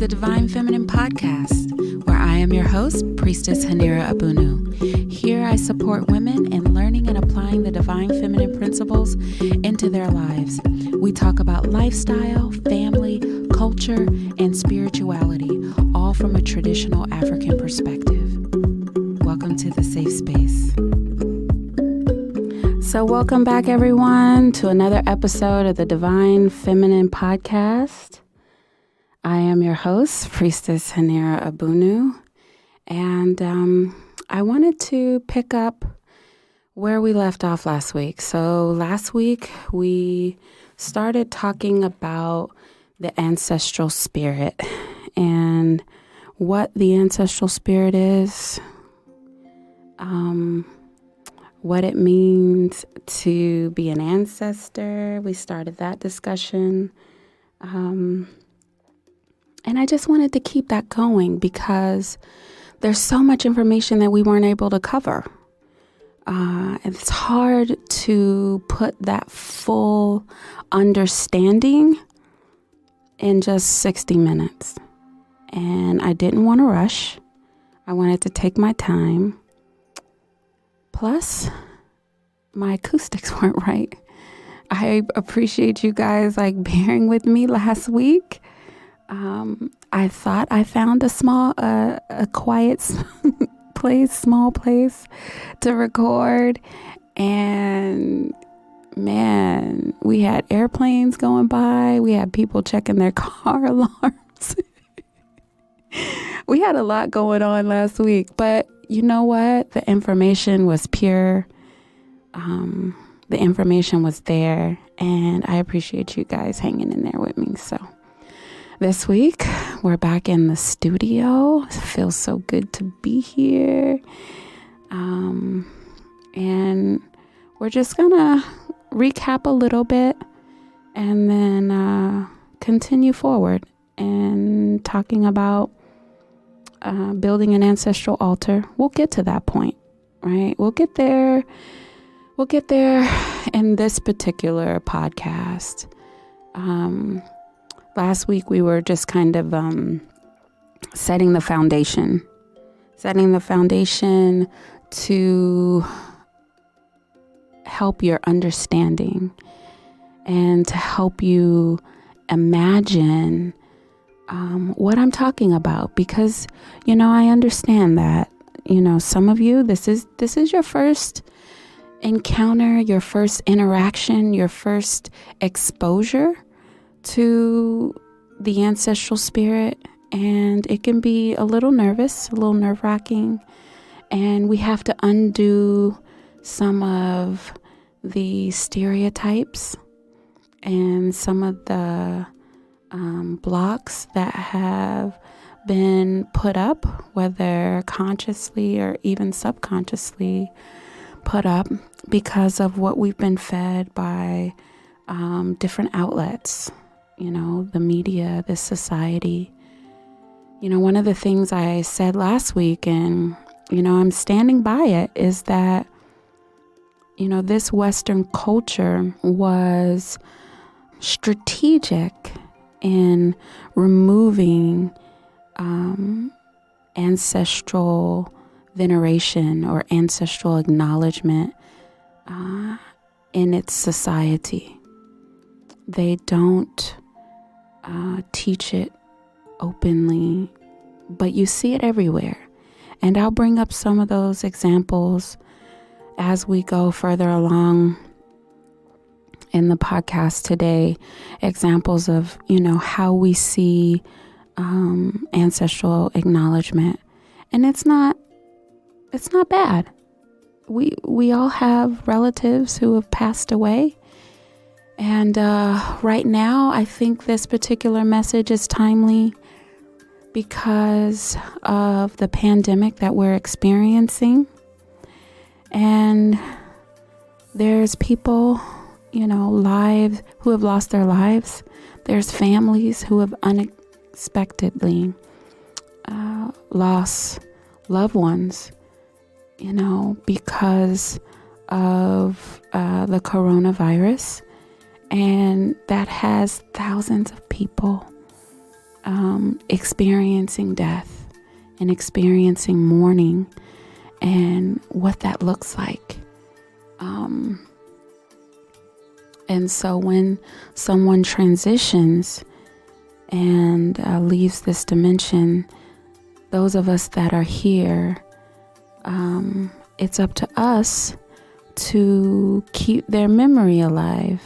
the Divine Feminine Podcast, where I am your host, Priestess Haneera Abounu. Here I support women in learning and applying the divine feminine principles into their lives. We talk about lifestyle, family, culture, and spirituality, all from a traditional African perspective. Welcome to the safe space. So welcome back, everyone, to another episode of the Divine Feminine Podcast. I am your host, Priestess Haneera Abounu, and I wanted to pick up where we left off last week. So last week, we started talking about the ancestral spirit and what the ancestral spirit is, what it means to be an ancestor. We started that discussion. And I just wanted to keep that going because there's so much information that we weren't able to cover. It's hard to put that full understanding in just 60 minutes. And I didn't want to rush. I wanted to take my time. Plus, my acoustics weren't right. I appreciate you guys bearing with me last week. I thought I found a quiet small place to record, and man, we had airplanes going by. We had people checking their car alarms. We had a lot going on last week, but you know what? The information was pure. The information was there, and I appreciate you guys hanging in there with me. So this week, we're back in the studio. It feels so good to be here. And we're just going to recap a little bit and then continue forward and talking about building an ancestral altar. We'll get to that point, right? We'll get there in this particular podcast. Last week, we were just kind of setting the foundation to help your understanding and to help you imagine what I'm talking about. Because, I understand that, some of you, this is your first encounter, your first interaction, your first exposure to the ancestral spirit, and it can be a little nerve-wracking, and we have to undo some of the stereotypes and some of the blocks that have been put up, whether consciously or even subconsciously put up because of what we've been fed by different outlets. The media, this society. One of the things I said last week, and, I'm standing by it, is that, this Western culture was strategic in removing ancestral veneration or ancestral acknowledgement in its society. They don't teach it openly, but you see it everywhere. And I'll bring up some of those examples as we go further along in the podcast today. Examples of, how we see ancestral acknowledgement. And it's not bad. We all have relatives who have passed away. And right now, I think this particular message is timely because of the pandemic that we're experiencing. And there's people, lives who have lost their lives. There's families who have unexpectedly lost loved ones, because of the coronavirus. And that has thousands of people experiencing death and experiencing mourning and what that looks like. And so when someone transitions and leaves this dimension, those of us that are here, it's up to us to keep their memory alive.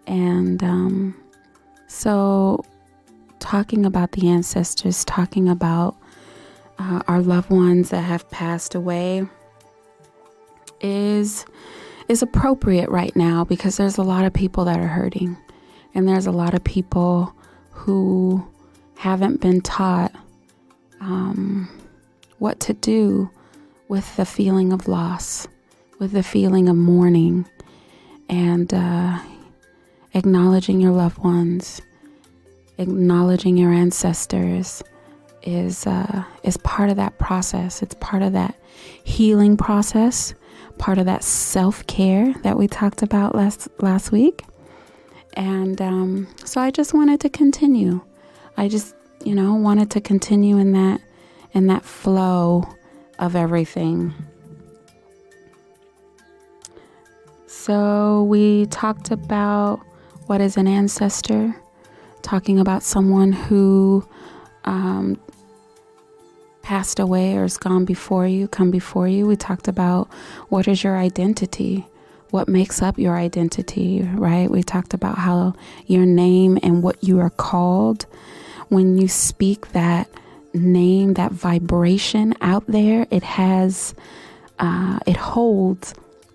And so talking about the ancestors, talking about our loved ones that have passed away is appropriate right now, because there's a lot of people that are hurting, and there's a lot of people who haven't been taught what to do with the feeling of loss, with the feeling of mourning, and acknowledging your loved ones, acknowledging your ancestors is part of that process. It's part of that healing process, part of that self-care that we talked about last week. And so I just wanted to continue. I just, wanted to continue in that flow of everything. So we talked about what is an ancestor, talking about someone who passed away or has gone before you, come before you. We talked about what is your identity, what makes up your identity, right? We talked about how your name and what you are called. When you speak that name, that vibration out there, it holds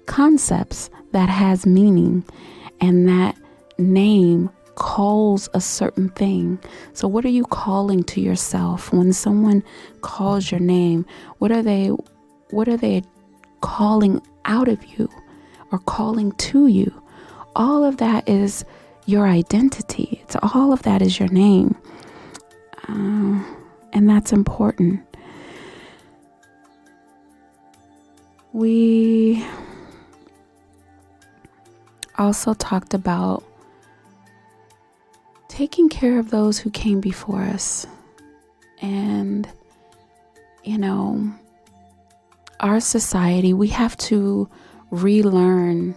concepts that has meaning, and that name calls a certain thing. So what are you calling to yourself when someone calls your name? What are they calling out of you or calling to you? All of that is your identity. It's all of that is your name. And that's important. We also talked about taking care of those who came before us. And, our society, we have to relearn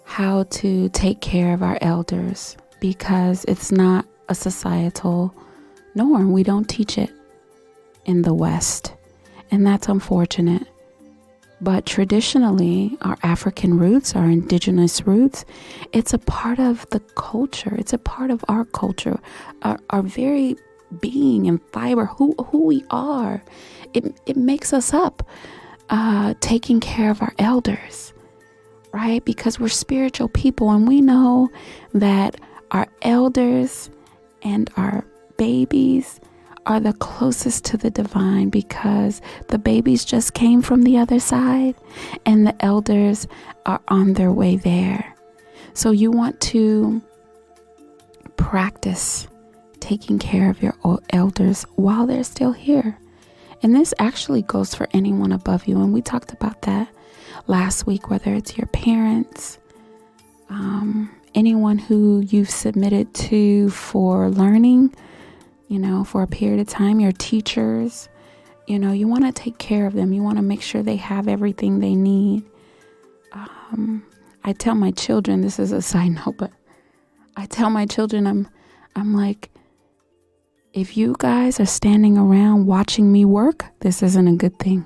how to take care of our elders, because it's not a societal norm. We don't teach it in the West, and that's unfortunate. But traditionally, our African roots, our indigenous roots, it's a part of the culture. It's a part of our culture, our very being and fiber, who we are. It makes us up, taking care of our elders, right? Because we're spiritual people, and we know that our elders and our babies are the closest to the divine, because the babies just came from the other side and the elders are on their way there. So you want to practice taking care of your elders while they're still here. And this actually goes for anyone above you. And we talked about that last week, whether it's your parents, anyone who you've submitted to for learning, for a period of time, your teachers, you want to take care of them. You want to make sure they have everything they need. I tell my children, this is a side note, but I tell my children, I'm like, if you guys are standing around watching me work, this isn't a good thing.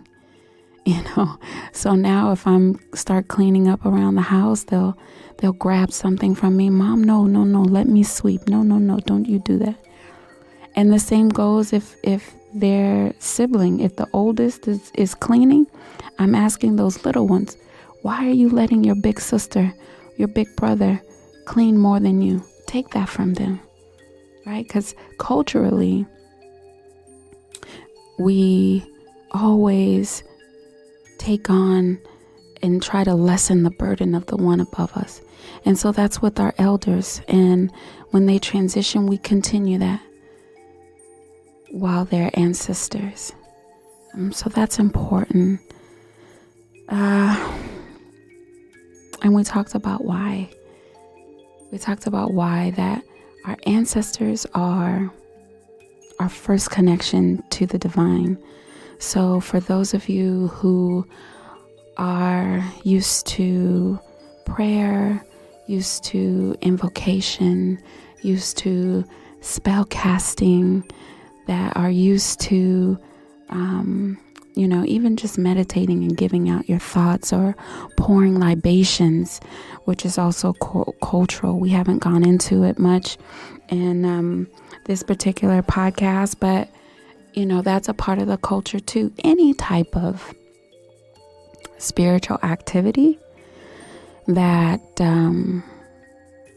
So now if I'm start cleaning up around the house, they'll grab something from me. Mom, no, let me sweep. No, don't you do that. And the same goes if their sibling, if the oldest is cleaning, I'm asking those little ones, why are you letting your big sister, your big brother clean more than you? Take that from them, right? Because culturally, we always take on and try to lessen the burden of the one above us. And so that's with our elders. And when they transition, we continue that while they're ancestors. So that's important. And we talked about why. We talked about why that Our ancestors are our first connection to the divine. So for those of you who are used to prayer, used to invocation, used to spell casting, that are used to, even just meditating and giving out your thoughts or pouring libations, which is also cultural. We haven't gone into it much in this particular podcast, but that's a part of the culture too. Any type of spiritual activity that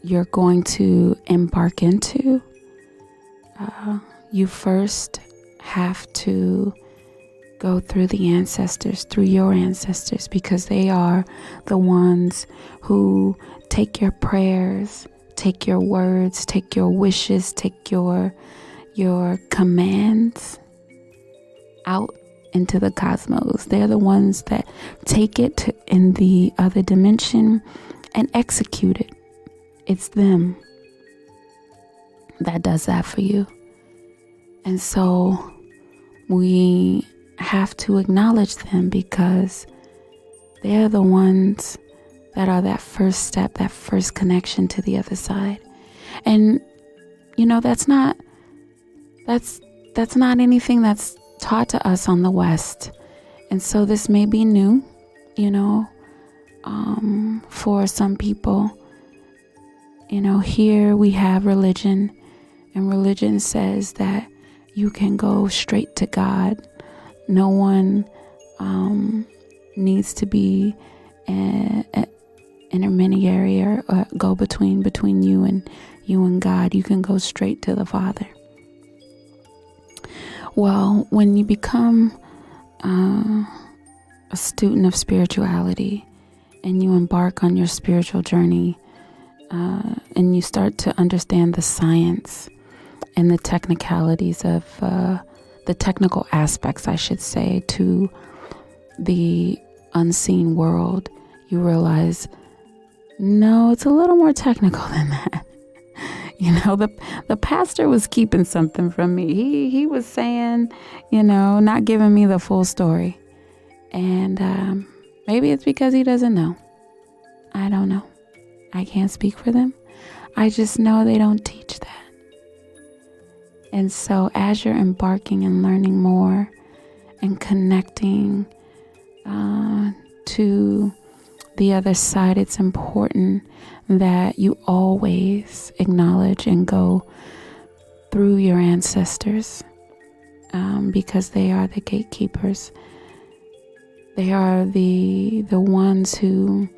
you're going to embark into, you first have to go through your ancestors, because they are the ones who take your prayers, take your words, take your wishes, take your commands out into the cosmos. They're the ones that take it in the other dimension and execute it. It's them that does that for you. And so we have to acknowledge them, because they're the ones that are that first step, that first connection to the other side. And that's not anything that's taught to us on the West. And so this may be new, for some people. Here we have religion, and religion says that you can go straight to God. No one needs to be an intermediary or go between you and God. You can go straight to the Father. Well, when you become a student of spirituality and you embark on your spiritual journey, and you start to understand the science and the technicalities of the technical aspects, I should say, to the unseen world, you realize, no, it's a little more technical than that. The pastor was keeping something from me. He was saying, not giving me the full story. And maybe it's because he doesn't know. I don't know. I can't speak for them. I just know they don't teach that. And so as you're embarking and learning more and connecting to the other side, it's important that you always acknowledge and go through your ancestors, because they are the gatekeepers. They are the ones who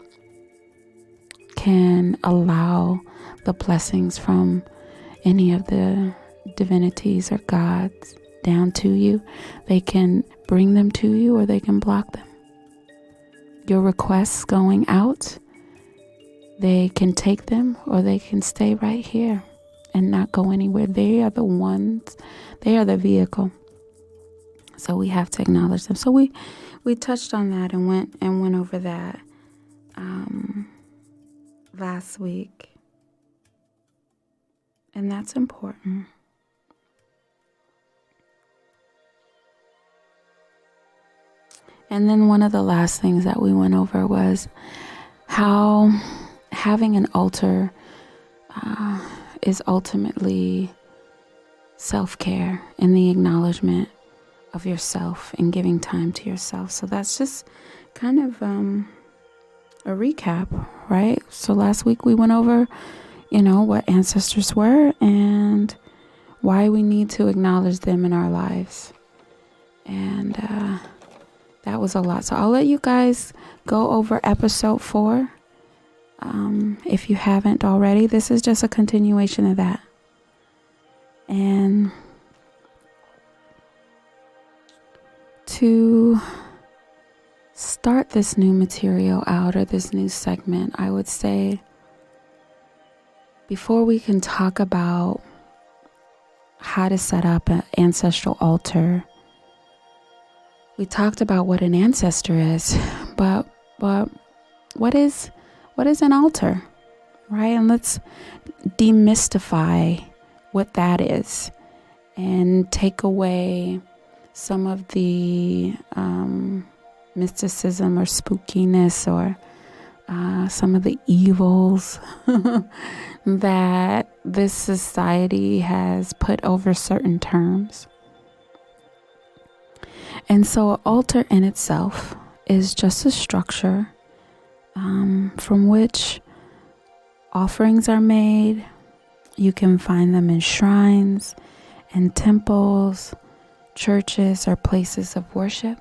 can allow the blessings from any of the divinities or gods down to you. They can bring them to you, or they can block them. Your requests going out, they can take them, or they can stay right here and not go anywhere. They are the ones, they are the vehicle. So we have to acknowledge them. So we touched on that and went over that last week. And that's important. And then one of the last things that we went over was how having an altar is ultimately self-care and the acknowledgement of yourself and giving time to yourself. So that's just kind of a recap, right? So last week we went over, what ancestors were and why we need to acknowledge them in our lives. And that was a lot. So I'll let you guys go over episode 4. If you haven't already, this is just a continuation of that. And to start this new material out, or this new segment, I would say, before we can talk about how to set up an ancestral altar, we talked about what an ancestor is, but what is an altar? right? And let's demystify what that is and take away some of the mysticism or spookiness or some of the evils that this society has put over certain terms. And so an altar in itself is just a structure from which offerings are made. You can find them in shrines and temples, churches, or places of worship.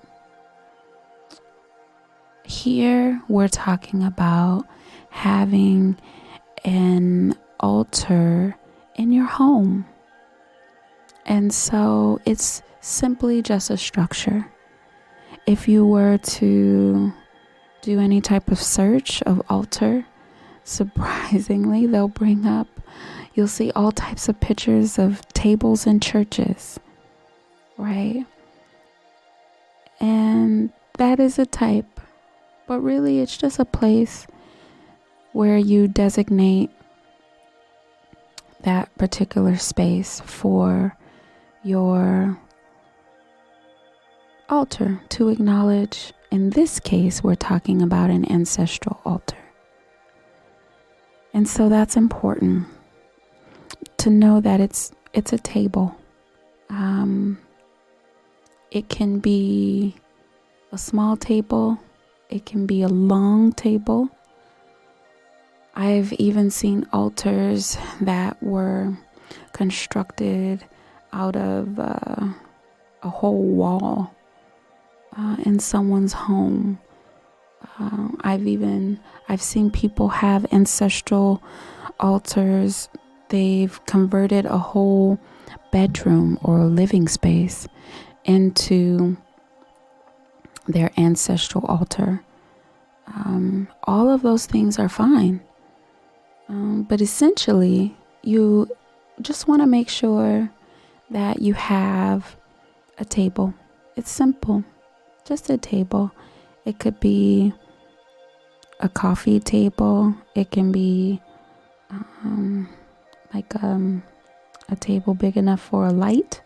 Here we're talking about having an altar in your home. And so it's simply just a structure. If you were to do any type of search of altar, surprisingly, you'll see all types of pictures of tables in churches, right? And that is a type. But really, it's just a place where you designate that particular space for your altar to acknowledge. In this case, we're talking about an ancestral altar. And so that's important to know that it's a table. It can be a small table. It can be a long table. I've even seen altars that were constructed out of a whole wall in someone's home. I've seen people have ancestral altars. They've converted a whole bedroom or a living space into their ancestral altar. All of those things are fine. But essentially, you just want to make sure that you have a table. It's simple, just a table. It could be a coffee table. It can be a table big enough for a light.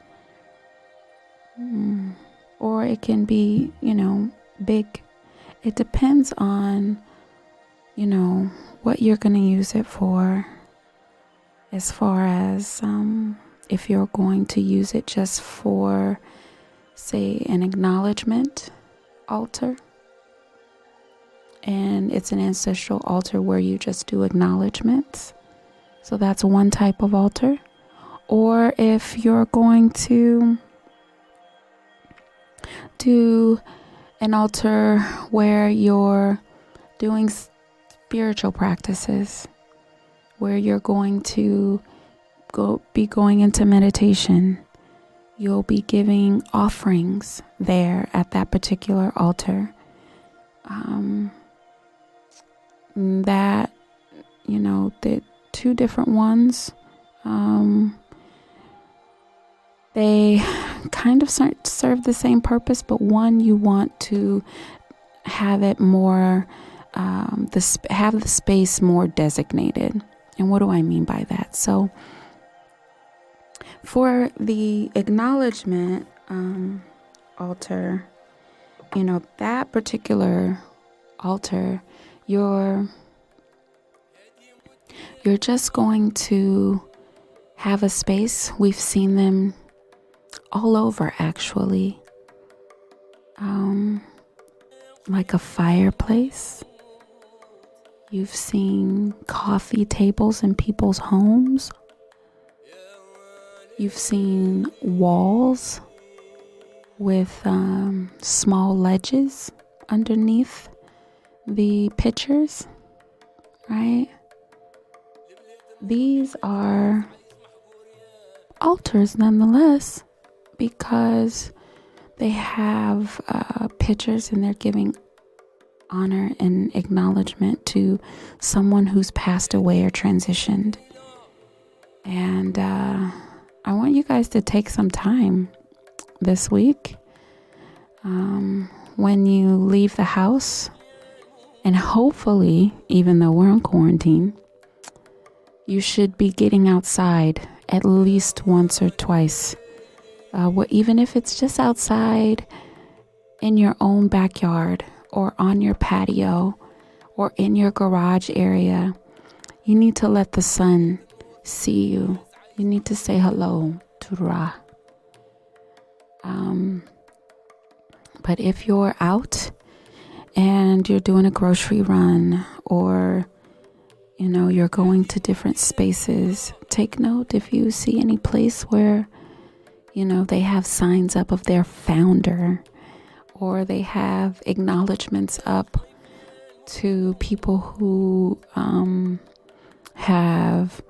Or it can be, big. It depends on, what you're going to use it for. As far as if you're going to use it just for, say, an acknowledgement altar. And it's an ancestral altar where you just do acknowledgements. So that's one type of altar. Or if you're going to do an altar where you're doing spiritual practices, where you're going to be going into meditation, you'll be giving offerings there at that particular altar. The two different ones, they kind of serve the same purpose, but one you want to have it more, have the space more designated. And what do I mean by that? So for the acknowledgement altar, that particular altar, you're just going to have a space. We've seen them all over, actually. Like a fireplace. You've seen coffee tables in people's homes. You've seen walls with small ledges underneath the pictures, right? These are altars nonetheless, because they have pictures and they're giving honor and acknowledgement to someone who's passed away or transitioned. And I want you guys to take some time this week when you leave the house, and hopefully, even though we're on quarantine, You should be getting outside at least once or twice. Even if it's just outside in your own backyard or on your patio or in your garage area, you need to let the sun see you. You need to say hello to Ra. But if you're out and you're doing a grocery run, or you're going to different spaces, take note if you see any place where they have signs up of their founder, or they have acknowledgments up to people who have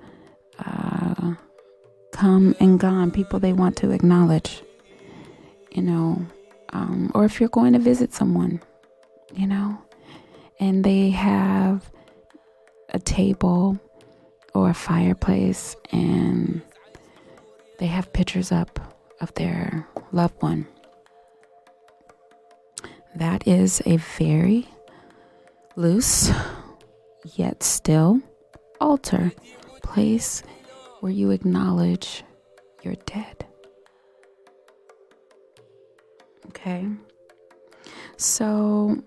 come and gone, people they want to acknowledge, or if you're going to visit someone, and they have a table or a fireplace and they have pictures up of their loved one. That is a very loose yet still altar, place where you acknowledge your dead. Okay, so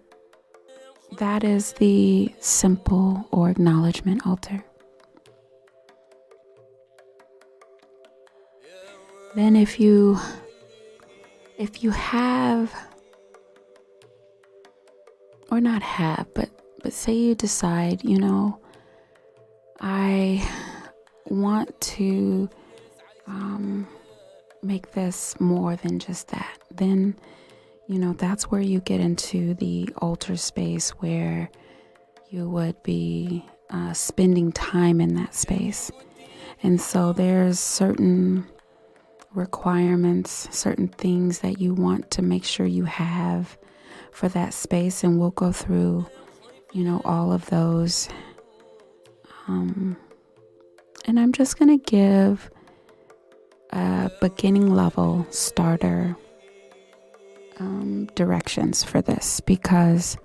that is the simple or acknowledgement altar. Then if you have, or not have, but say you decide, I want to make this more than just that, then that's where you get into the altar space, where you would be spending time in that space. And so there's certain requirements, certain things that you want to make sure you have for that space, and we'll go through all of those, and I'm just gonna give a beginning level starter directions for this, because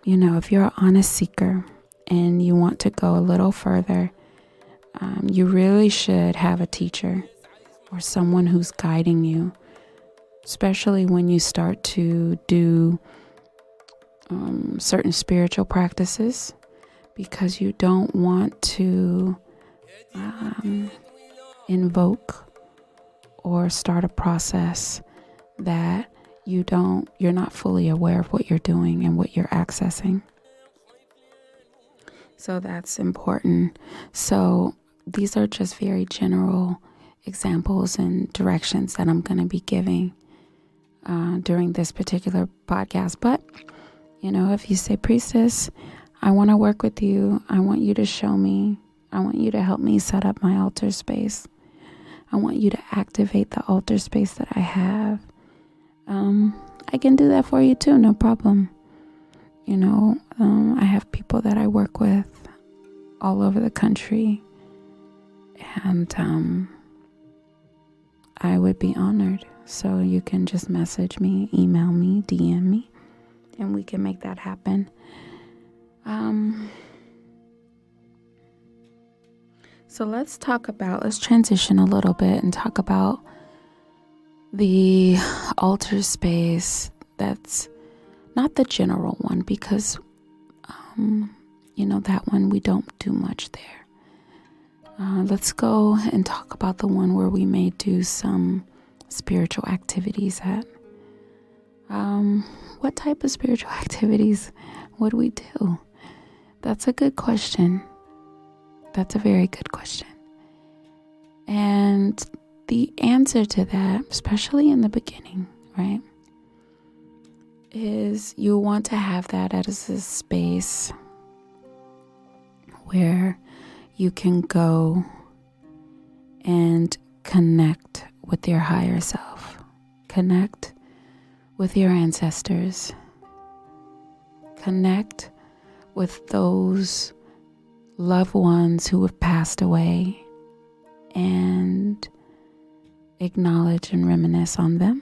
if you're an honest seeker and you want to go a little further, you really should have a teacher or someone who's guiding you, especially when you start to do certain spiritual practices, because you don't want to invoke or start a process that you're not fully aware of what you're doing and what you're accessing. So that's important. So these are just very general examples and directions that I'm going to be giving during this particular podcast. But if you say, Priestess, I want to work with you, I want you to show me, I want you to help me set up my altar space, I want you to activate the altar space that I have, I can do that for you too, no problem. I have people that I work with all over the country, and I would be honored. So you can just message me, email me, DM me, and we can make that happen. So let's transition a little bit and talk about the altar space that's not the general one, because that one we don't do much there. Let's go and talk about the one where we may do some spiritual activities at. What type of spiritual activities would we do? That's a good question. That's a very good question. And the answer to that, especially in the beginning, right, is you want to have that as a space where you can go and connect with your higher self, connect with your ancestors, connect with those loved ones who have passed away, and acknowledge and reminisce on them.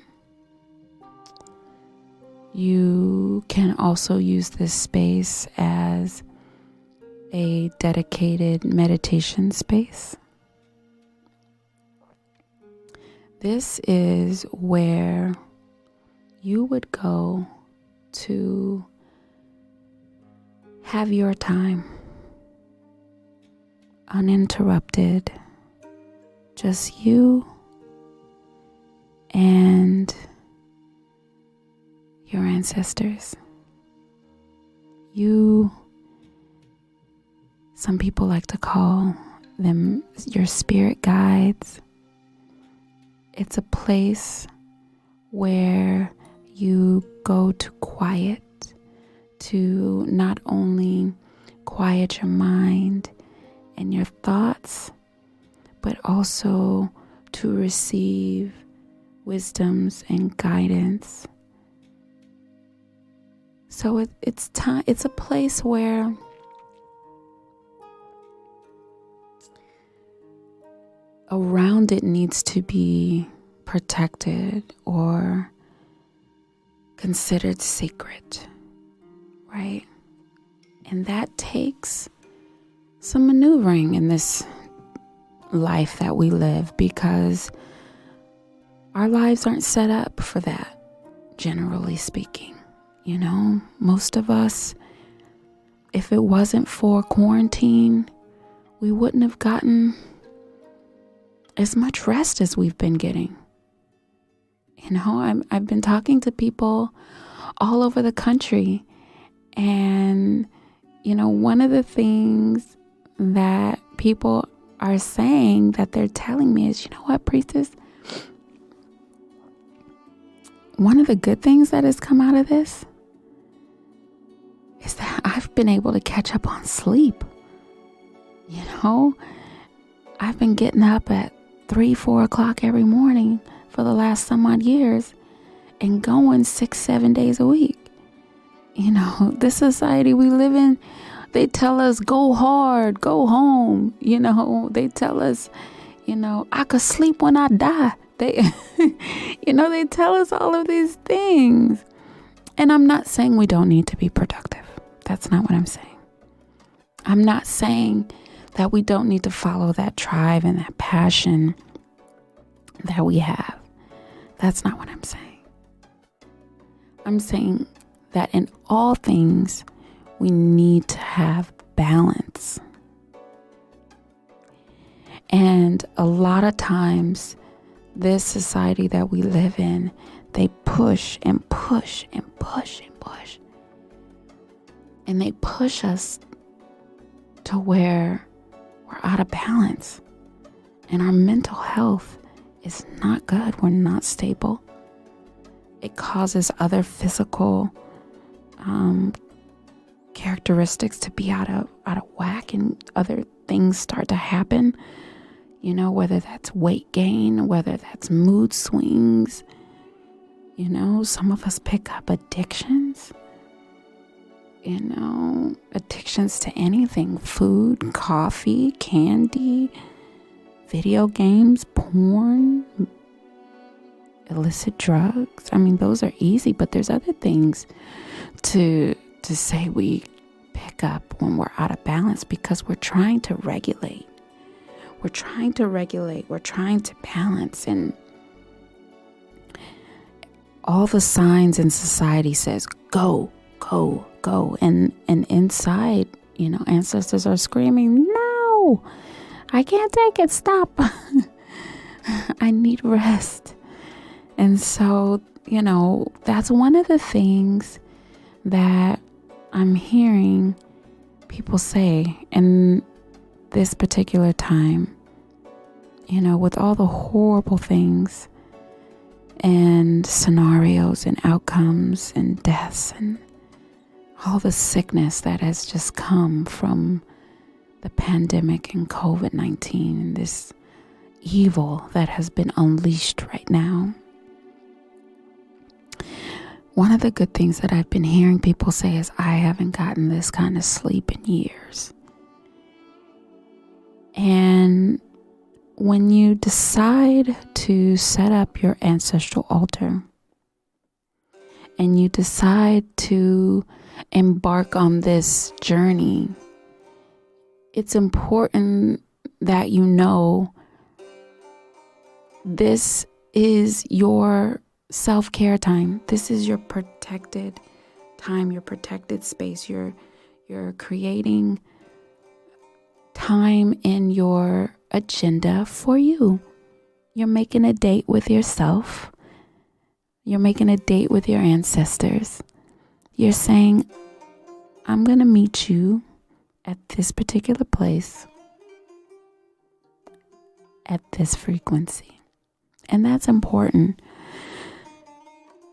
You can also use this space as a dedicated meditation space. This is where you would go to have your time, uninterrupted, just you and your ancestors. Some people like to call them your spirit guides. It's a place where you go to quiet, to not only quiet your mind and your thoughts, but also to receive wisdoms and guidance. So it's time. It's a place where around it needs to be protected or considered sacred, right? And that takes some maneuvering in this life that we live, because our lives aren't set up for that, generally speaking. You know, most of us, if it wasn't for quarantine, we wouldn't have gotten as much rest as we've been getting. You know, I've been talking to people all over the country, and, you know, one of the things that people are saying that they're telling me is, you know what, Priestess? One of the good things that has come out of this is that I've been able to catch up on sleep. You know, I've been getting up at 3-4 o'clock every morning for the last some odd years and going 6-7 days a week. You know, this society we live in, they tell us go hard, go home. You know, they tell us, you know, I could sleep when I die. They, you know, they tell us all of these things. And I'm not saying we don't need to be productive. That's not what I'm saying. I'm not saying that we don't need to follow that drive and that passion that we have. That's not what I'm saying. I'm saying that in all things, we need to have balance. And a lot of times, this society that we live in, they push and push and push and push. And they push us to where we're out of balance. And our mental health is not good. We're not stable. It causes other physical characteristics to be out of whack, and other things start to happen. You know, whether that's weight gain, whether that's mood swings. You know, some of us pick up addictions. You know, addictions to anything: food, coffee, candy, video games, porn, illicit drugs. I mean, those are easy, but there's other things to say we pick up when we're out of balance, because we're trying to regulate. We're trying to balance, and all the signs in society says go, go, go. And inside, you know, ancestors are screaming, no, I can't take it, stop. I need rest. And so, you know, that's one of the things that I'm hearing people say in this particular time, you know, with all the horrible things and scenarios and outcomes and deaths and all the sickness that has just come from the pandemic and COVID-19 and this evil that has been unleashed right now. One of the good things that I've been hearing people say is, I haven't gotten this kind of sleep in years. And when you decide to set up your ancestral altar and you decide to embark on this journey, it's important that you know this is your self-care time. This is your protected time, your protected space. You're creating time in your agenda for you. You're making a date with yourself. You're making a date with your ancestors. You're saying, I'm going to meet you at this particular place, at this frequency. And that's important.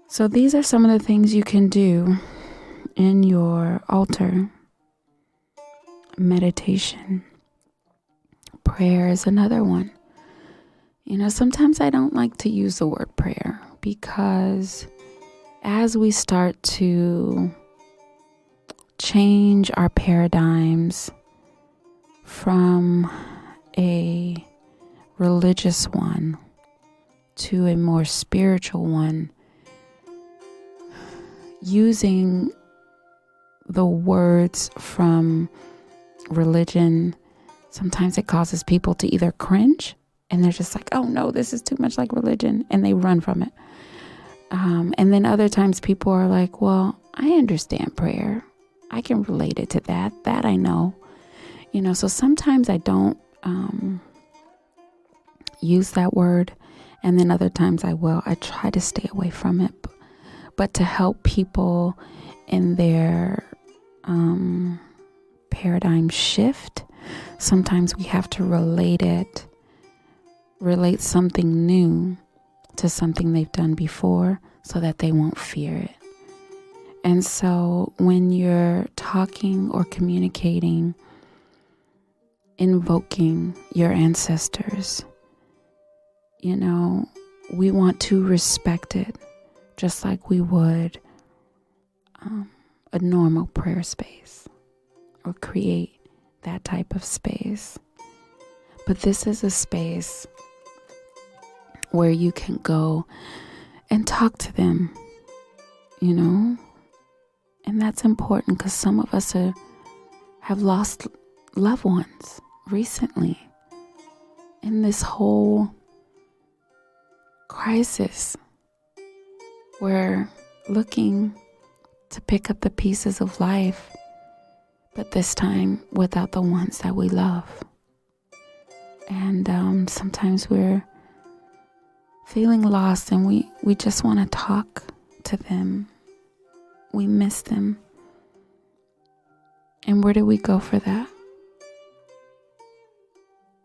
So these are some of the things you can do in your altar. Meditation. Prayer is another one. Sometimes I don't like to use the word prayer because as we start to change our paradigms from a religious one to a more spiritual one, using the words from religion, sometimes it causes people to either cringe and they're just like, oh no, this is too much like religion, and they run from it. And then other times people are like, well, I understand prayer. I can relate it to that. That I know. So sometimes I don't use that word, and then other times I will. I try to stay away from it. But to help people in their paradigm shift, sometimes we have to relate something new to something they've done before so that they won't fear it. And so when you're talking or communicating, invoking your ancestors, we want to respect it just like we would a normal prayer space or create that type of space. But this is a space where you can go and talk to them, and that's important because some of us have lost loved ones recently in this whole crisis. We're looking to pick up the pieces of life, but this time without the ones that we love. And sometimes we're feeling lost and we just want to talk to them. We miss them. And where do we go for that?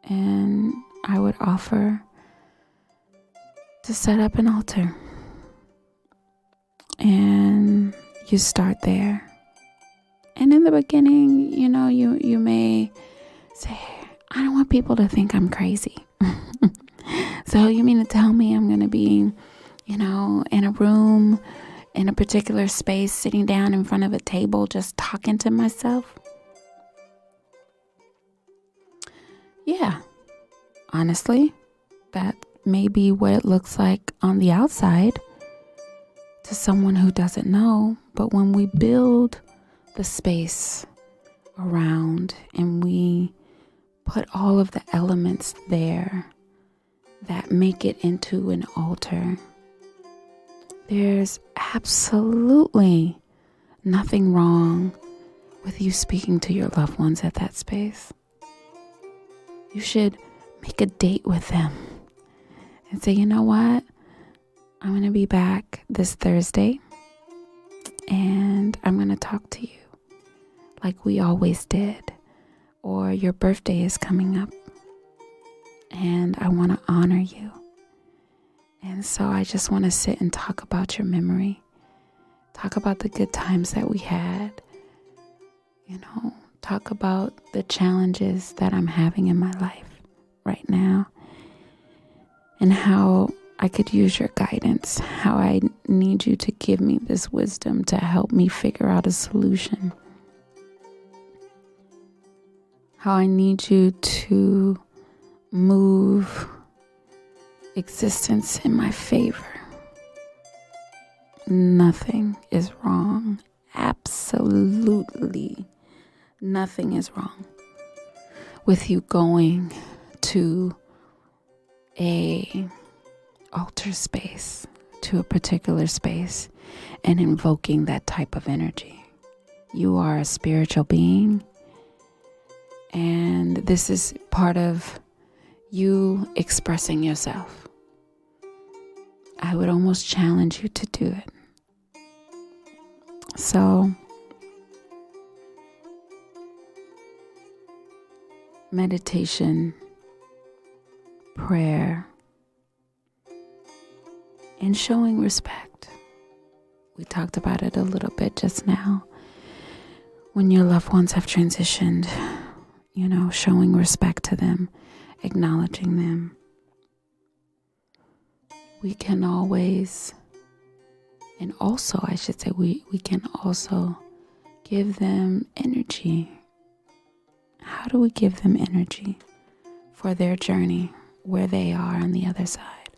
And I would offer to set up an altar. And you start there. And in the beginning, you may say, I don't want people to think I'm crazy. So you mean to tell me I'm going to be, in a room, in a particular space, sitting down in front of a table, just talking to myself? Yeah, honestly, that may be what it looks like on the outside to someone who doesn't know. But when we build the space around and we put all of the elements there that make it into an altar, there's absolutely nothing wrong with you speaking to your loved ones at that space. You should make a date with them and say, you know what? I'm going to be back this Thursday and I'm going to talk to you like we always did. Or your birthday is coming up and I want to honor you. And so I just want to sit and talk about your memory. Talk about the good times that we had. Talk about the challenges that I'm having in my life right now. And how I could use your guidance. How I need you to give me this wisdom to help me figure out a solution. How I need you to move existence in my favor. Nothing is wrong. Absolutely nothing is wrong. with you going to a altar space, to a particular space, and invoking that type of energy. You are a spiritual being, and this is part of you expressing yourself. I would almost challenge you to do it. So, meditation, prayer, and showing respect. We talked about it a little bit just now. When your loved ones have transitioned, showing respect to them, acknowledging them. We can always, and also I should say, we can also give them energy. How do we give them energy for their journey, where they are on the other side?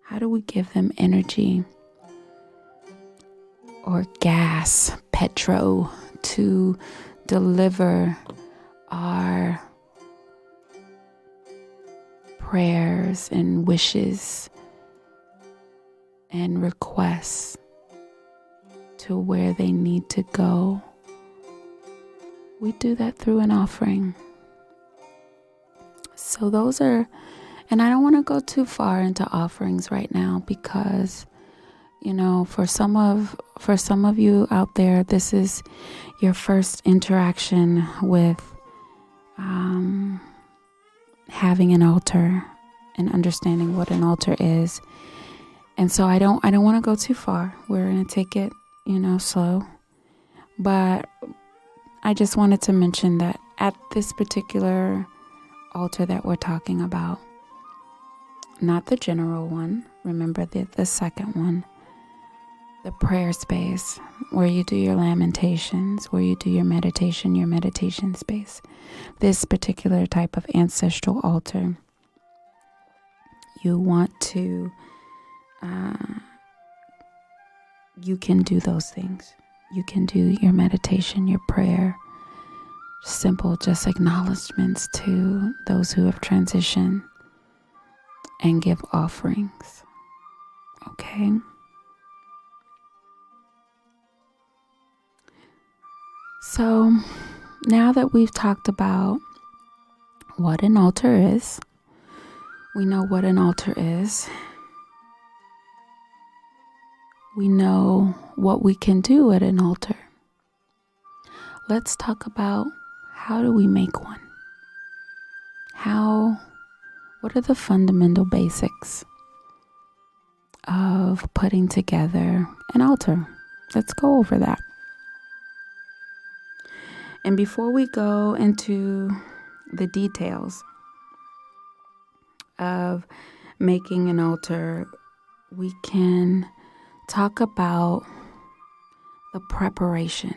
How do we give them energy or gas, petrol, to deliver our prayers and wishes and requests to where they need to go? We do that through an offering. So those are, and I don't want to go too far into offerings right now because, for some of you out there, this is your first interaction with having an altar and understanding what an altar is. And so I don't want to go too far. We're going to take it, slow. But I just wanted to mention that at this particular altar that we're talking about, not the general one, remember the second one, the prayer space where you do your lamentations, where you do your meditation space. This particular type of ancestral altar, you want to, you can do those things. You can do your meditation, your prayer, simple just acknowledgments to those who have transitioned, and give offerings. Okay? So now that we've talked about what an altar is, we know what an altar is. We know what we can do at an altar. Let's talk about, how do we make one? What are the fundamental basics of putting together an altar? Let's go over that. And before we go into the details of making an altar, we can talk about the preparation.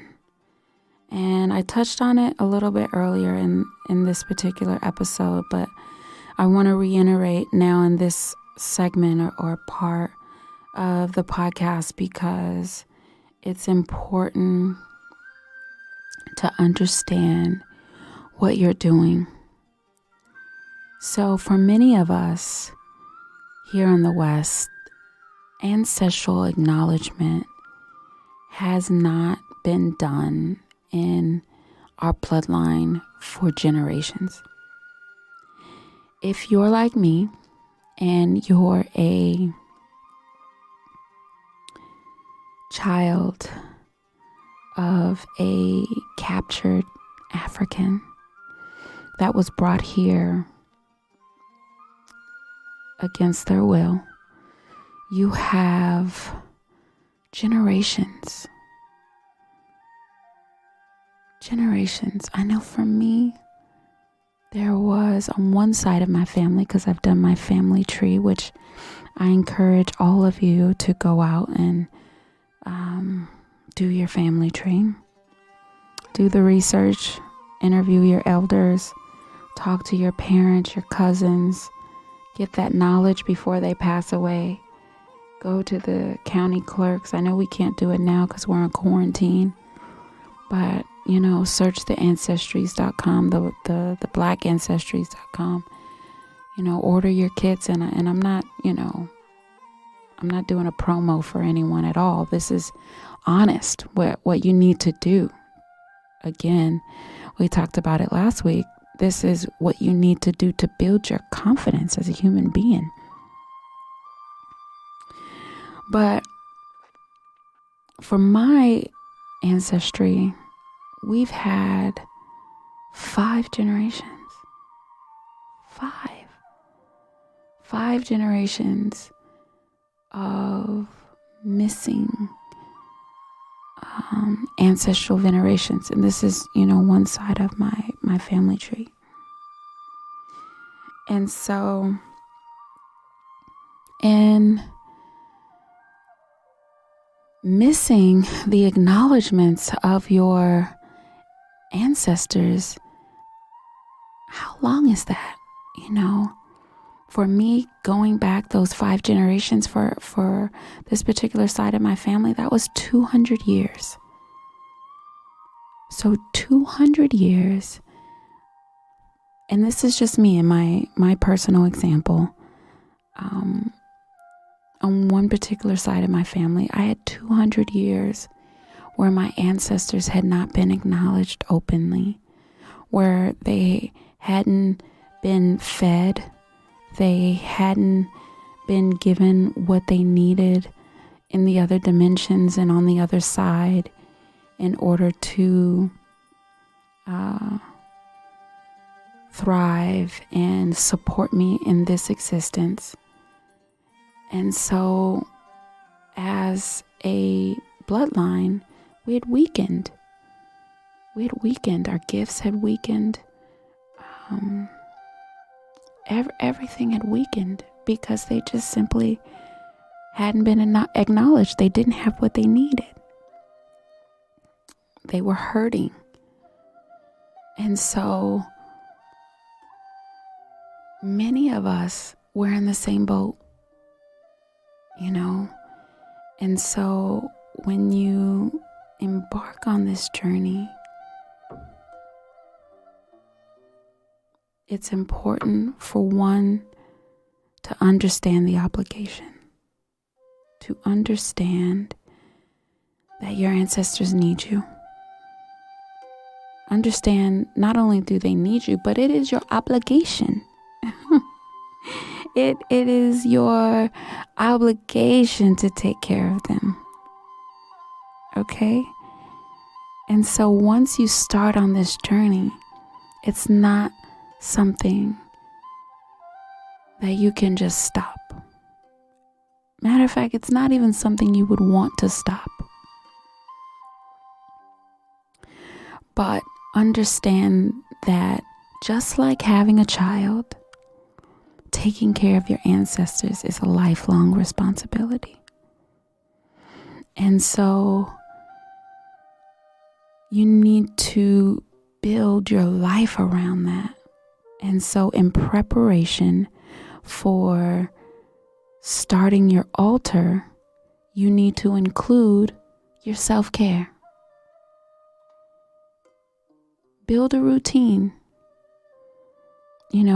And I touched on it a little bit earlier in this particular episode, but I want to reiterate now in this segment or part of the podcast because it's important to understand what you're doing. So for many of us here in the West, ancestral acknowledgement has not been done in our bloodline for generations. If you're like me and you're a child of a captured African that was brought here against their will, you have generations. I know for me, there was on one side of my family, because I've done my family tree, which I encourage all of you to go out and do your family tree. Do the research, interview your elders, talk to your parents, your cousins, get that knowledge before they pass away. Go to the county clerks. I know we can't do it now because we're in quarantine, but search the ancestries.com, the blackancestries.com, order your kits. And I'm not, I'm not doing a promo for anyone at all. This is honest, what you need to do. Again, we talked about it last week. This is what you need to do to build your confidence as a human being. But for my ancestry, we've had 5 generations. 5 generations of missing ancestral venerations. And this is, one side of my family tree. And so, in missing the acknowledgments of your ancestors, how long is that? For me, going back those 5 generations for this particular side of my family, that was 200 years. So 200 years. And this is just me and my personal example. On one particular side of my family, I had 200 years where my ancestors had not been acknowledged openly, where they hadn't been fed, they hadn't been given what they needed in the other dimensions and on the other side in order to thrive and support me in this existence. And so, as a bloodline, we had weakened. Our gifts had weakened. Everything had weakened because they just simply hadn't been acknowledged. They didn't have what they needed. They were hurting. And so many of us were in the same boat, And so when you embark on this journey, it's important for one to understand the obligation, to understand that your ancestors need you. Understand not only do they need you, but it is your obligation. It is your obligation to take care of them. Okay? And so once you start on this journey, it's not something that you can just stop. Matter of fact, it's not even something you would want to stop. But understand that just like having a child, taking care of your ancestors is a lifelong responsibility. And so you need to build your life around that. And so in preparation for starting your altar, you need to include your self-care. Build a routine.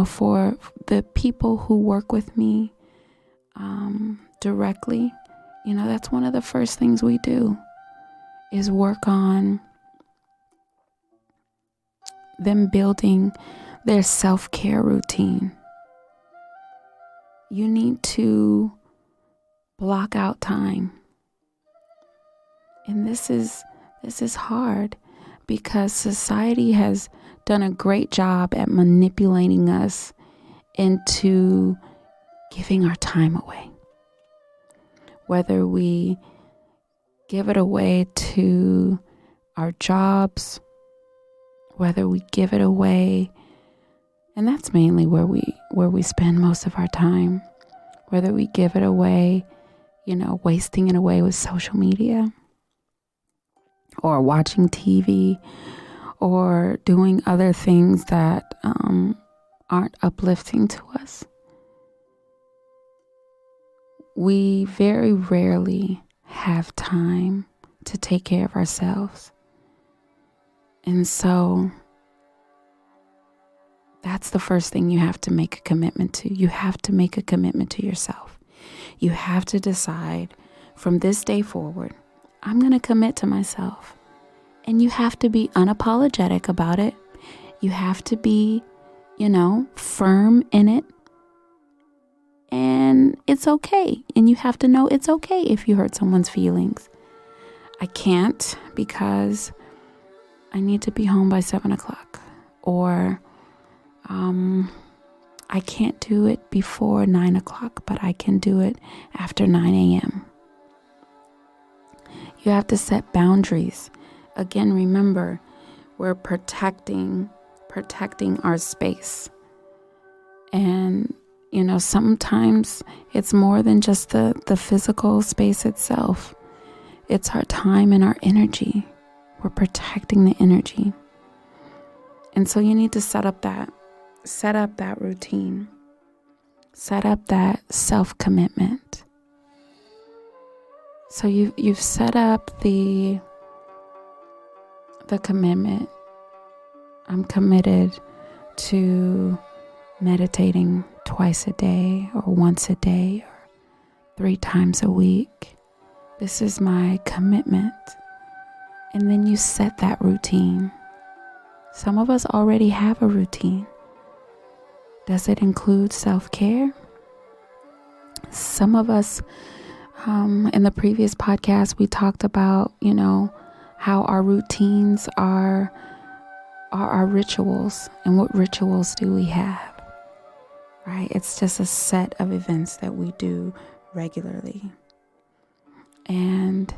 For the people who work with me directly, that's one of the first things we do is work on them building their self-care routine. You need to block out time. And this is hard because society has done a great job at manipulating us into giving our time away. Whether we give it away to our jobs, whether we give it away, and that's mainly where we spend most of our time, whether we give it away, wasting it away with social media or watching TV or doing other things that aren't uplifting to us. We very rarely have time to take care of ourselves. And so that's the first thing you have to make a commitment to. You have to make a commitment to yourself. You have to decide from this day forward, I'm going to commit to myself. And you have to be unapologetic about it. You have to be, firm in it. And it's okay. And you have to know it's okay if you hurt someone's feelings. I can't because I need to be home by 7:00. Or I can't do it before 9:00, but I can do it after 9 a.m. You have to set boundaries. Again, remember, we're protecting our space. And, sometimes it's more than just the physical space itself. It's our time and our energy. We're protecting the energy. And so you need to set up that routine. Set up that self-commitment. So you've set up the commitment. I'm committed to meditating twice a day or once a day or 3 times a week. This is my commitment. And then you set that routine. Some of us already have a routine. Does it include self-care? Some of us, in the previous podcast, we talked about, how our routines are our rituals. And what rituals do we have? Right? It's just a set of events that we do regularly. And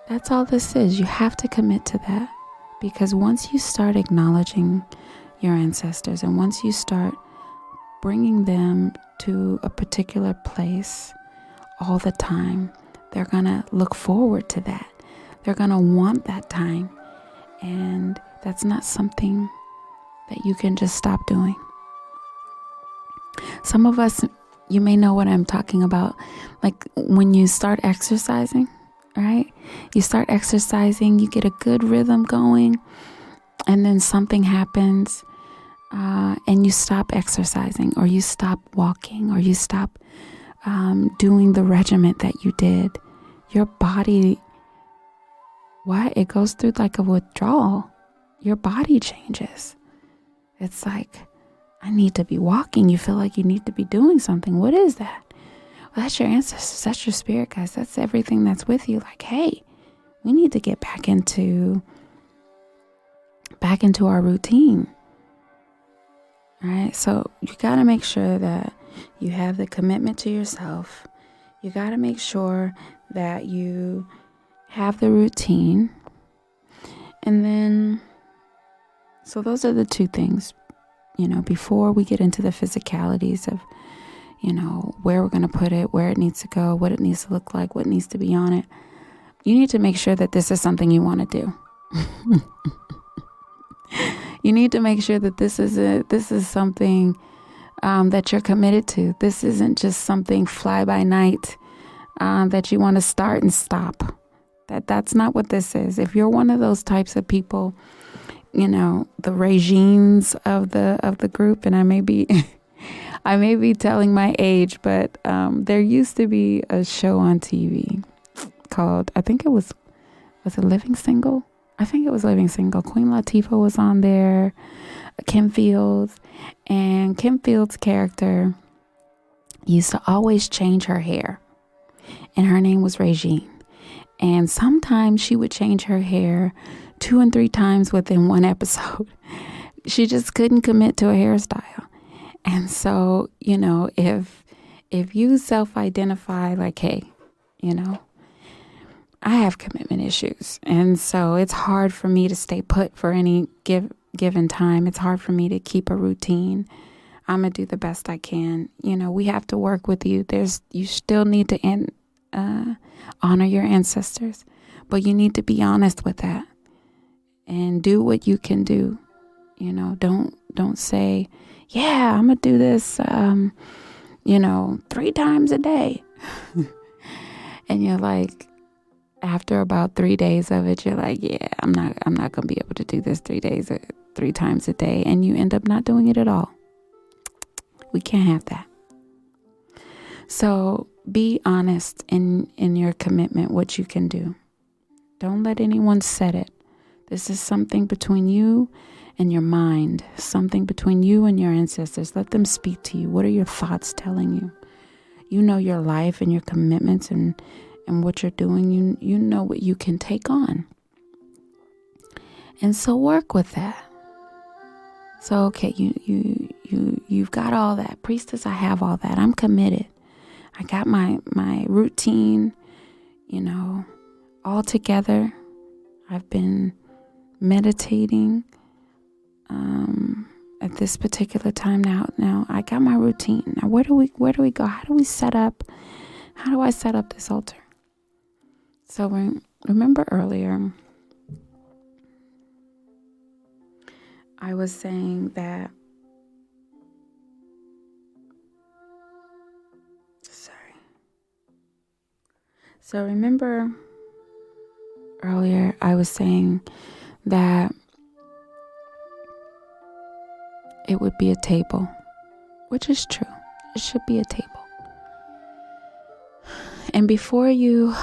that's all this is. You have to commit to that. Because once you start acknowledging your ancestors and once you start bringing them to a particular place all the time, they're going to look forward to that. They're going to want that time. And that's not something that you can just stop doing. Some of us, you may know what I'm talking about. Like when you start exercising, right? You start exercising, you get a good rhythm going, and then something happens, and you stop exercising, or you stop walking, or you stop doing the regimen that you did. Your body, it goes through like a withdrawal. Your body changes. It's like, I need to be walking. You feel like you need to be doing something. What is that? Well, that's your ancestors. That's your spirit guides. That's everything that's with you. Like, hey, we need to get back into our routine. All right. So you got to make sure that you have the commitment to yourself. You got to make sure that you have the routine. And then, so those are the 2 things, before we get into the physicalities of, where we're going to put it, where it needs to go, what it needs to look like, what needs to be on it. You need to make sure that this is something you want to do. You need to make sure that this is something that you're committed to. This isn't just something fly by night that you want to start and stop. That's not what this is. If you're one of those types of people, the regimes of the group, and I may be telling my age, but there used to be a show on TV called, I think it was it Living Single? I think it was Living Single. Queen Latifah was on there, Kim Fields, and Kim Fields' character used to always change her hair, and her name was Regine. And sometimes she would change her hair 2 and 3 times within one episode. She just couldn't commit to a hairstyle. And so, if you self-identify like, hey, I have commitment issues. And so it's hard for me to stay put for any given time. It's hard for me to keep a routine. I'm going to do the best I can. We have to work with you. You still need to honor your ancestors, but you need to be honest with that and do what you can do. Don't say, yeah, I'm going to do this, 3 times a day. And you're like, after about 3 days of it, you're like, yeah, I'm not going to be able to do this 3 times a day. And you end up not doing it at all. We can't have that. So be honest in your commitment, what you can do. Don't let anyone set it. This is something between you and your mind, something between you and your ancestors. Let them speak to you. What are your thoughts telling you? You know your life and your commitments and what you're doing. You know what you can take on. And so work with that. So, okay, you've got all that. Priestess, I have all that. I'm committed. I got my routine, all together. I've been meditating at this particular time now. I got my routine. Now where do we go? How do I set up this altar? So remember earlier I was saying that So remember earlier I was saying that it would be a table, which is true. It should be a table. And before you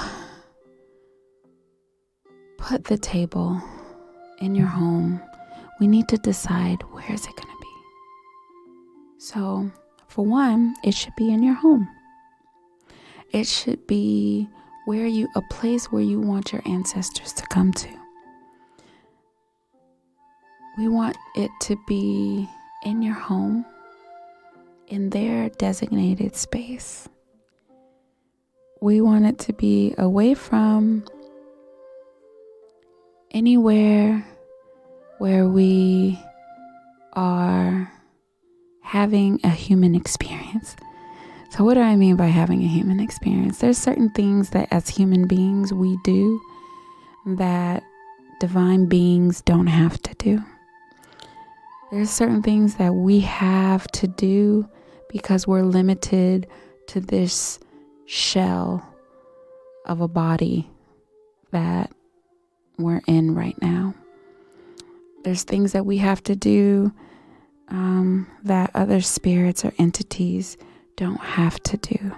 put the table in your home, we need to decide, where is it going to be? So for one, it should be in your home. It should be a place where you want your ancestors to come to. We want it to be in your home, in their designated space. We want it to be away from anywhere where we are having a human experience. So what do I mean by having a human experience? There's certain things that as human beings we do that divine beings don't have to do. There's certain things that we have to do because we're limited to this shell of a body that we're in right now. There's things that we have to do that other spirits or entities don't have to do.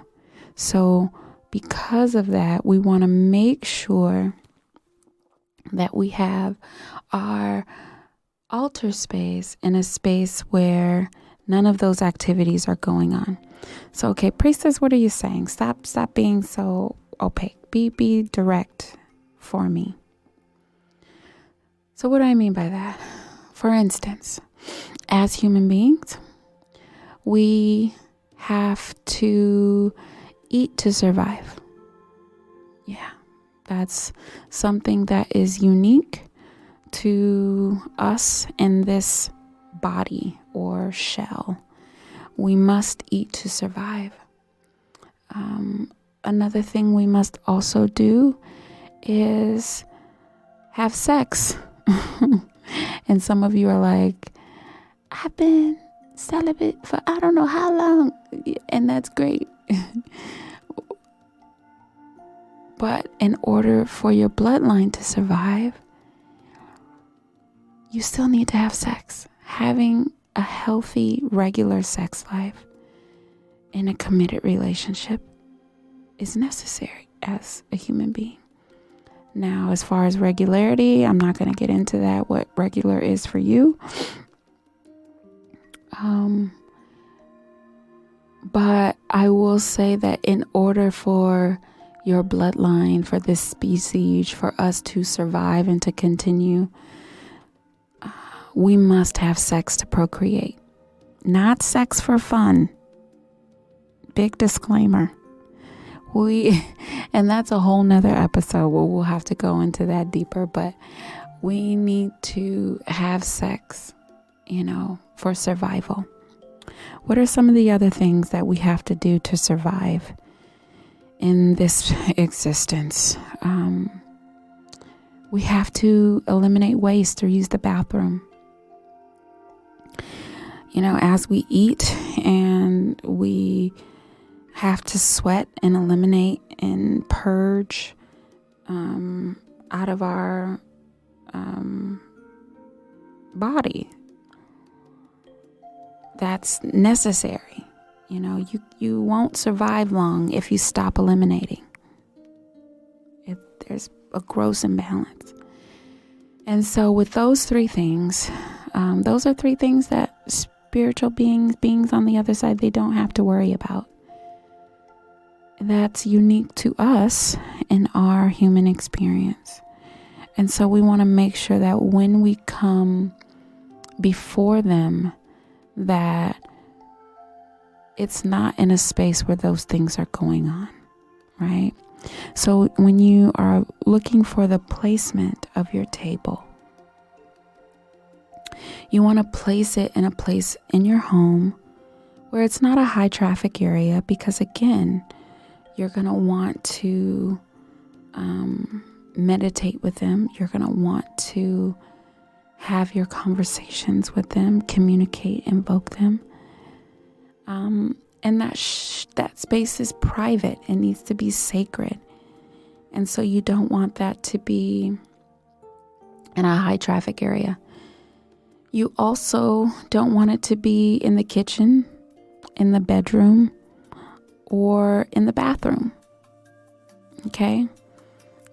So because of that, we want to make sure that we have our altar space in a space where none of those activities are going on. So, okay, Priestess, what are you saying? Stop being so opaque. Be direct for me. So what do I mean by that? For instance, as human beings, we have to eat to survive. Yeah, that's something that is unique to us in this body or shell. We must eat to survive. Another thing we must also do is have sex. And some of you are like, I've been celibate for I don't know how long, and that's great. But in order for your bloodline to survive, you still need to have sex. Having a healthy, regular sex life in a committed relationship is necessary as a human being. Now, as far as regularity, I'm not going to get into that, what regular is for you. But I will say that in order for your bloodline, for this species, for us to survive and to continue, we must have sex to procreate. Not sex for fun. Big disclaimer. And that's a whole nother episode where we'll have to go into that deeper, but we need to have sex, for survival. What are some of the other things that we have to do to survive in this existence? We have to eliminate waste or use the bathroom. As we eat and we have to sweat and eliminate and purge out of our body. That's necessary. You won't survive long if you stop eliminating. There's a gross imbalance. And so with those three things, those are three things that spiritual beings on the other side, they don't have to worry about. That's unique to us in our human experience. And so we want to make sure that when we come before them, that it's not in a space where those things are going on, right? So when you are looking for the placement of your table, you want to place it in a place in your home where it's not a high traffic area, because again, you're going to want to meditate with them. You're going to want to have your conversations with them, communicate, invoke them. And that space is private. It needs to be sacred. And so you don't want that to be in a high traffic area. You also don't want it to be in the kitchen, in the bedroom, or in the bathroom. Okay?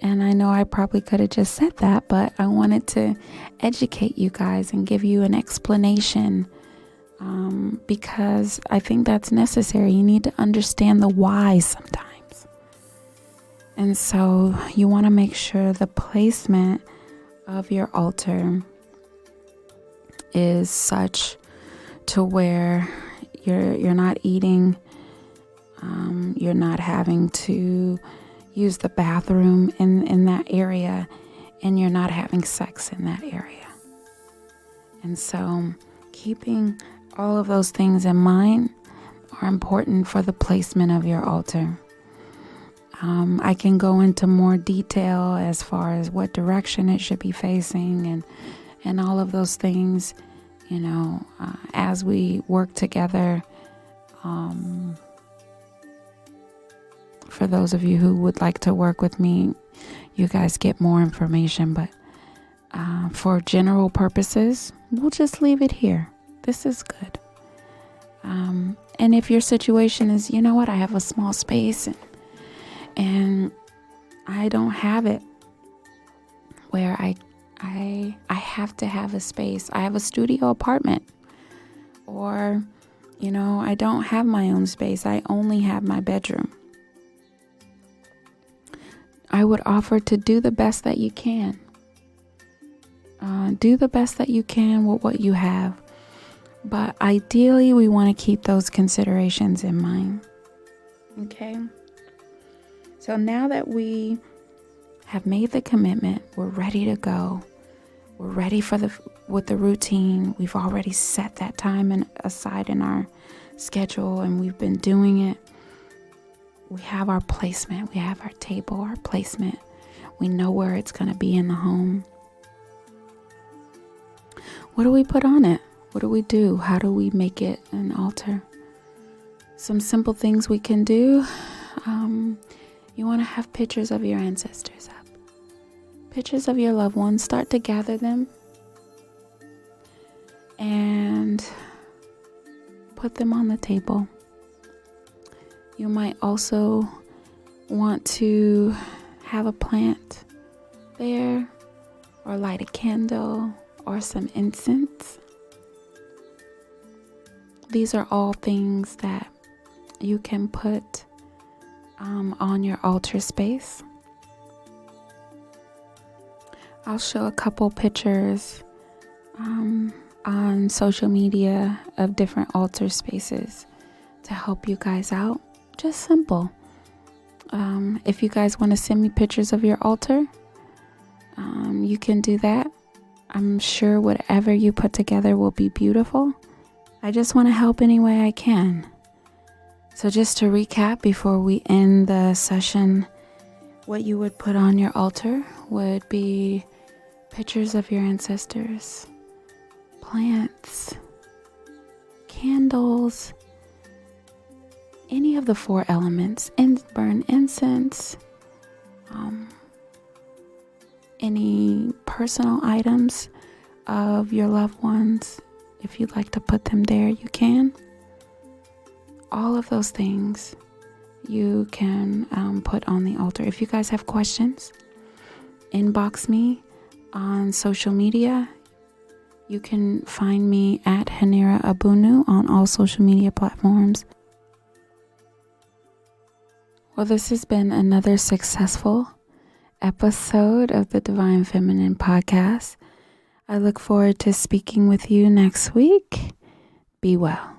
And I know I probably could have just said that, but I wanted to educate you guys and give you an explanation, because I think that's necessary. You need to understand the why sometimes. And so you want to make sure the placement of your altar is such to where you're not eating, you're not having to use the bathroom in that area, and you're not having sex in that area. And so keeping all of those things in mind are important for the placement of your altar. I can go into more detail as far as what direction it should be facing and all of those things, as we work together. For those of you who would like to work with me, you guys get more information. But for general purposes, we'll just leave it here. This is good. And if your situation is, I have a small space and I don't have it where I have to have a space. I have a studio apartment, or, I don't have my own space. I only have my bedroom. I would offer to do the best that you can. Do the best that you can with what you have. But ideally, we want to keep those considerations in mind. Okay? So now that we have made the commitment, we're ready to go. We're ready with the routine. We've already set that time aside in our schedule, and we've been doing it. We have our placement. We have our table, our placement. We know where it's going to be in the home. What do we put on it? What do we do? How do we make it an altar? Some simple things we can do. You want to have pictures of your ancestors up. Pictures of your loved ones. Start to gather them and put them on the table. You might also want to have a plant there, or light a candle, or some incense. These are all things that you can put on your altar space. I'll show a couple pictures on social media of different altar spaces to help you guys out. Just simple. If you guys want to send me pictures of your altar, you can do that. I'm sure whatever you put together will be beautiful. I just want to help any way I can. So just to recap before we end the session, what you would put on your altar would be pictures of your ancestors, plants, candles, any of the 4 elements, and burn incense, any personal items of your loved ones. If you'd like to put them there, you can. All of those things you can put on the altar. If you guys have questions, inbox me on social media. You can find me at Haneera Abounu on all social media platforms. Well, this has been another successful episode of the Divine Feminine Podcast. I look forward to speaking with you next week. Be well.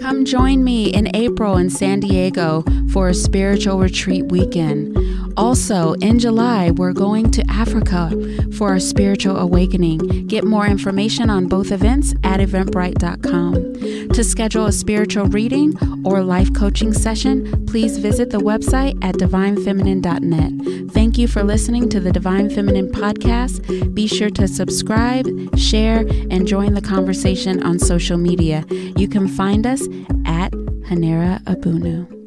Come join me in April in San Diego for a spiritual retreat weekend. Also, in July, we're going to Africa for a spiritual awakening. Get more information on both events at eventbrite.com. To schedule a spiritual reading or life coaching session, please visit the website at divinefeminine.net. Thank you for listening to the Divine Feminine Podcast. Be sure to subscribe, share, and join the conversation on social media. You can find us at Haneera Abounu.